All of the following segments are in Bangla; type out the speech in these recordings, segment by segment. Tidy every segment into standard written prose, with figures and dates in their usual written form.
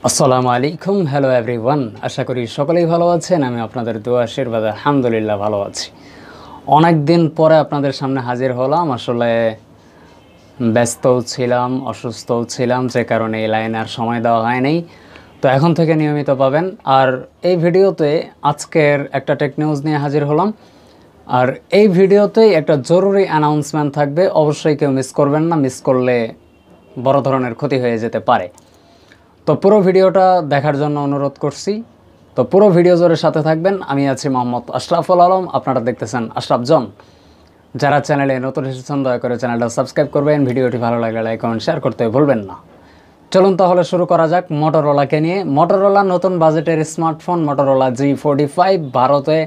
আসসালামু আলাইকুম, হ্যালো এভরিওয়ান। আশা করি সকলেই ভালো আছেন। আমি আপনাদের দোয়া আশীর্বাদে আলহামদুলিল্লাহ ভালো আছি। অনেক দিন পরে আপনাদের সামনে হাজির হলাম। আসলে ব্যস্তও ছিলাম, অসুস্থও ছিলাম, যে কারণে এই লাইনে আর সময় দেওয়া হয়নি। তো এখন থেকে নিয়মিত পাবেন। আর এই ভিডিওতে আজকের একটা টেক নিউজ নিয়ে হাজির হলাম। আর এই ভিডিওতেই একটা জরুরি অ্যানাউন্সমেন্ট থাকবে, অবশ্যই কেউ মিস করবেন না। মিস করলে বড় ধরনের ক্ষতি হয়ে যেতে পারে। তো পুরো ভিডিওটা দেখার জন্য অনুরোধ করছি। তো পুরো ভিডিও জোরে সাথে থাকবেন। আমি আছি মোহাম্মদ আশরাফুল আলম, আপনারা দেখতেছেন আশরাফ জন। যারা চ্যানেলে নতুন এসেছেন দয়া করে চ্যানেলটা সাবস্ক্রাইব করবেন, ভিডিওটি ভালো লাগলে লাইক কমেন্ট শেয়ার করতে ভুলবেন না। চলুন তাহলে শুরু করা যাক মোটরোলাকে নিয়ে। মোটরোলা নতুন বাজেটের স্মার্টফোন মোটরোলা G45 ভারতে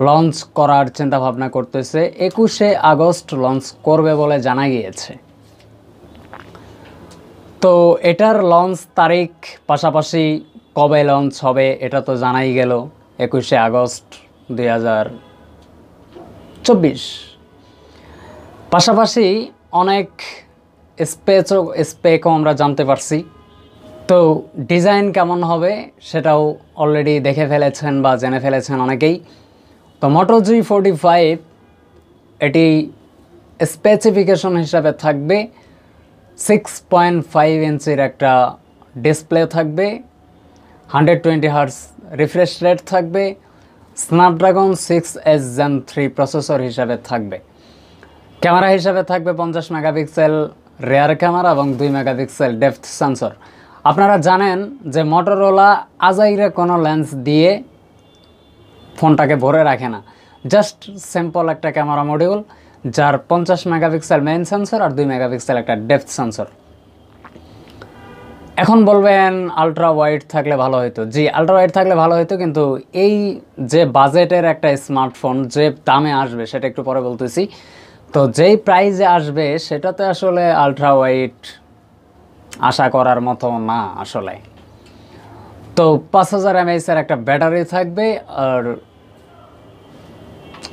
লঞ্চ করার চিন্তাভাবনা করতেছে। 21শে আগস্ট লঞ্চ করবে বলে জানা গিয়েছে। তো এটার লঞ্চ তারিখ পাশাপাশি কবে লঞ্চ হবে এটা তো জানাই গেল, 21শে আগস্ট 2024। পাশাপাশি অনেক স্পেকও আমরা জানতে পারছি। তো ডিজাইন কেমন হবে সেটাও অলরেডি দেখে ফেলেছেন বা জেনে ফেলেছেন অনেকেই। তো মোটো G45 এটি স্পেসিফিকেশন হিসাবে থাকবে 6.5 ইঞ্চির একটা ডিসপ্লে থাকবে, 120 হার্টজ রিফ্রেশ রেট থাকবে, স্ন্যাপড্রাগন 6S Gen 3 প্রসেসর হিসাবে থাকবে। ক্যামেরা হিসাবে থাকবে 50 মেগাপিক্সেল রেয়ার ক্যামেরা এবং 2 মেগাপিক্সেল ডেপথ সেন্সর। আপনারা জানেন যে মোটরোলা আজাইরে কোনো লেন্স দিয়ে ফোনটাকে ভরে রাখে না, জাস্ট সিম্পল একটা ক্যামেরা মডিউল যার 50 মেগাপিক্সেল মেইন সেন্সর আর 2 মেগাপিক্সেল একটা ডেপথ সেন্সর। এখন বলবেন আলট্রা ওয়াইড থাকলে ভালো হতো। জি, আলট্রা ওয়াইড থাকলে ভালো হতো, কিন্তু এই যে বাজেটের একটা স্মার্টফোন যে দামে আসবে সেটা একটু পরে বলতেছি। তো যেই প্রাইসে আসবে সেটাতে আসলে আলট্রা ওয়াইড আশা করার মতো না আসলে। তো 5000 mAh এর একটা ব্যাটারি থাকবে, আর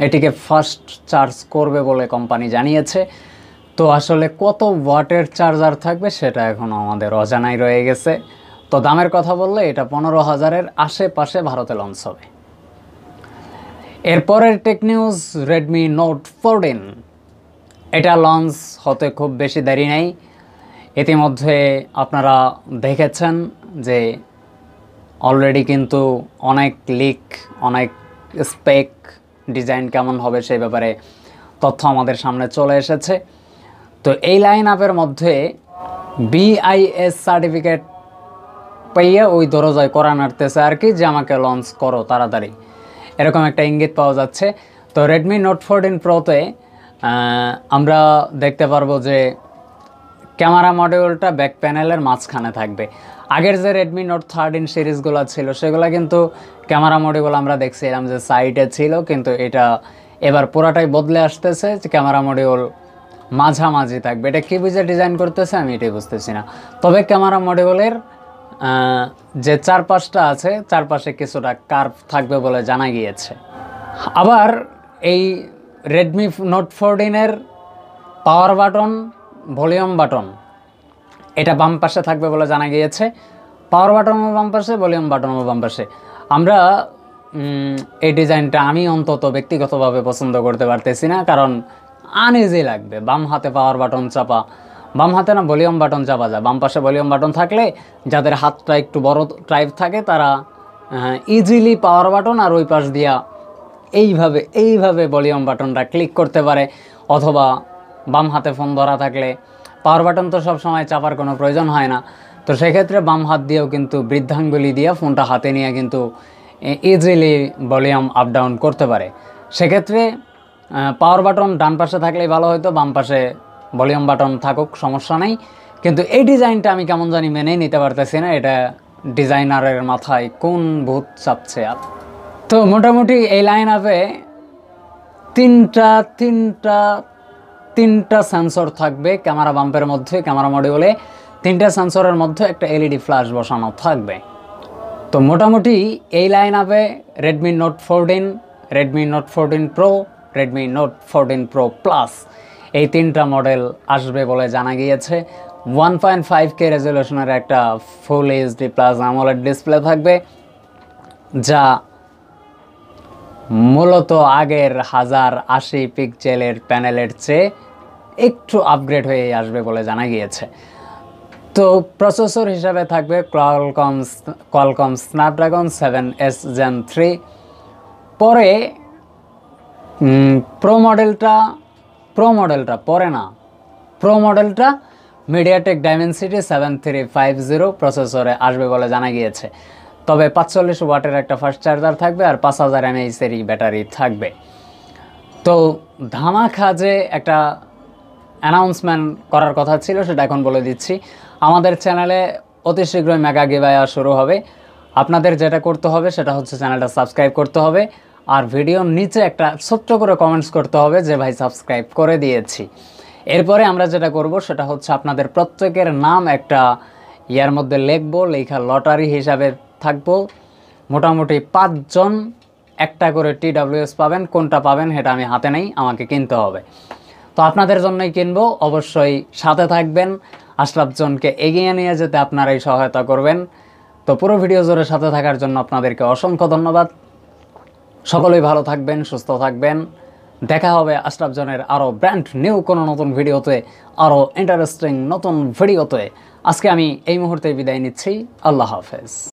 এটিকে ফাস্ট চার্জ করবে বলে কোম্পানি জানিয়েছে। তো আসলে কত ওয়াটের চার্জার থাকবে সেটা এখনও আমাদের অজানাই রয়ে গেছে। তো দামের কথা বললে এটা 15,000-এর আশেপাশে ভারতে লঞ্চ হবে। এরপরের টেক নিউজ রেডমি নোট 14। এটা লঞ্চ হতে খুব বেশি দেরি নেই। ইতিমধ্যে আপনারা দেখেছেন যে অলরেডি কিন্তু অনেক লিক, অনেক স্পেক, ডিজাইন কেমন হবে সেই ব্যাপারে তথ্য আমাদের সামনে চলে এসেছে। তো এই লাইন আপের মধ্যে BIS সার্টিফিকেট পাইয়ে ওই দরজায় করা নাড়তেছে আর কি, যে আমাকে লঞ্চ করো তাড়াতাড়ি, এরকম একটা ইঙ্গিত পাওয়া যাচ্ছে। তো রেডমি নোট 14 প্রোতে আমরা দেখতে পারবো যে ক্যামেরা মডিউলটা ব্যাক প্যানেলের মাঝখানে থাকবে। আগের যে রেডমি নোট 13 সিরিজগুলো ছিল সেগুলো কিন্তু ক্যামেরা মডিউল আমরা দেখছিলাম যে সাইডে ছিল, কিন্তু এটা এবার পুরাটাই বদলে আসতেছে যে ক্যামেরা মডিউল মাঝামাঝি থাকবে। এটা কী বুঝে ডিজাইন করতেছে আমি এটাই বুঝতেছি না। তবে ক্যামেরা মডিউলের যে চারপাশটা আছে চারপাশে কিছুটা কার্ভ থাকবে বলে জানা গিয়েছে। আবার এই রেডমি নোট 14-এর পাওয়ার বাটন, ভলিউম বাটন এটা বাম পাশে থাকবে বলে জানা গিয়েছে। পাওয়ার বাটনও বাম পাশে, ভলিউম বাটনও বাম পাশে। আমরা এই ডিজাইনটা আমি অন্তত ব্যক্তিগতভাবে পছন্দ করতে পারতেছি না, কারণ আনইজি লাগবে। বাম হাতে পাওয়ার বাটন চাপা, বাম হাতে না ভলিউম বাটন চাপা যায়। বাম পাশে ভলিউম বাটন থাকলে যাদের হাতটা একটু বড় টাইপ থাকে তারা ইজিলি পাওয়ার বাটন আর ওই পাশ দিয়া এইভাবে ভলিউম বাটনটা ক্লিক করতে পারে। অথবা বাম হাতে ফোন ধরা থাকলে পাওয়ার বাটন তো সব সময় চাপার কোনো প্রয়োজন হয় না, তো সেক্ষেত্রে বাম হাত দিয়েও কিন্তু বৃদ্ধাঙ্গুলি দিয়ে ফোনটা হাতে নিয়ে কিন্তু ইজিলি ভলিউম আপ ডাউন করতে পারে। সেক্ষেত্রে পাওয়ার বাটন ডান পাশে থাকলেই ভালো হতো, বাম পাশে ভলিউম বাটন থাকুক, সমস্যা নেই। কিন্তু এই ডিজাইনটা আমি কেমন জানি মেনেই নিতে পারতেছি না। এটা ডিজাইনারের মাথায় কোন ভূত চাপছে। তো মোটামুটি এই লাইন আপে তিনটা সেন্সর থাকবে ক্যামেরা বাম্পের মধ্যে। ক্যামেরা মডিউলে 3টা সেন্সরের মধ্যে একটা এলইডি ফ্ল্যাশ বসানো থাকবে। তো মোটামুটি এই লাইন আপে Redmi note 14, Redmi note 14 pro, Redmi note 14 pro plus এই 3টা মডেল আসবে বলে জানা গিয়েছে। 1.5K রেজলিউশনের একটা full HD plus AMOLED display থাকবে, যা মূলত আগের 1080 পিক্সেলের প্যানেলের চেয়ে একটু আপগ্রেড হয়ে আসবে বলে জানা গিয়েছে। তো প্রসেসর হিসাবে থাকবে কোয়ালকম স্ন্যাপড্রাগন 7S Gen 3। পরে প্রো মডেলটা মিডিয়াটেক ডাইমেনসিটি 7350 প্রসেসরে আসবে বলে জানা গিয়েছে। তবে 45 ওয়াটের একটা ফাস্ট চার্জার থাকবে আর 5000 mAh-এরই ব্যাটারি থাকবে। তো ধামাকা যে একটা অ্যানাউন্সমেন্ট করার কথা ছিল সেটা এখন বলে দিচ্ছি। আমাদের চ্যানেলে অতি শীঘ্রই মেগা গিভওয়ে শুরু হবে। আপনাদের যেটা করতে হবে সেটা হচ্ছে চ্যানেলটা সাবস্ক্রাইব করতে হবে, আর ভিডিওর নিচে একটা ছোট্ট করে কমেন্টস করতে হবে যে ভাই সাবস্ক্রাইব করে দিয়েছি। এরপরে আমরা যেটা করব সেটা হচ্ছে আপনাদের প্রত্যেকের নাম একটা ইয়ার মধ্যে লিখবো, লেখা লটারি হিসাবে থাকবো। মোটামুটি 5 জন একটা করে TWS পাবেন। কোনটা পাবেন সেটা আমি হাতে নেই, আমাকে কিনতে হবে। তো আপনাদের জন্যই কিনবো, অবশ্যই সাথে থাকবেন। আশরাফ জনকে এগিয়ে নিয়ে যেতে আপনারাই সহায়তা করবেন। তো পুরো ভিডিও জুড়ে সাথে থাকার জন্য আপনাদেরকে অসংখ্য ধন্যবাদ। সকলেই ভালো থাকবেন, সুস্থ থাকবেন। দেখা হবে আশরাফ জনের আরও ব্র্যান্ড নিউ কোনো নতুন ভিডিওতে, আরও ইন্টারেস্টিং নতুন ভিডিওতে। আজকে আমি এই মুহূর্তে বিদায় নিচ্ছি। আল্লাহ হাফেজ।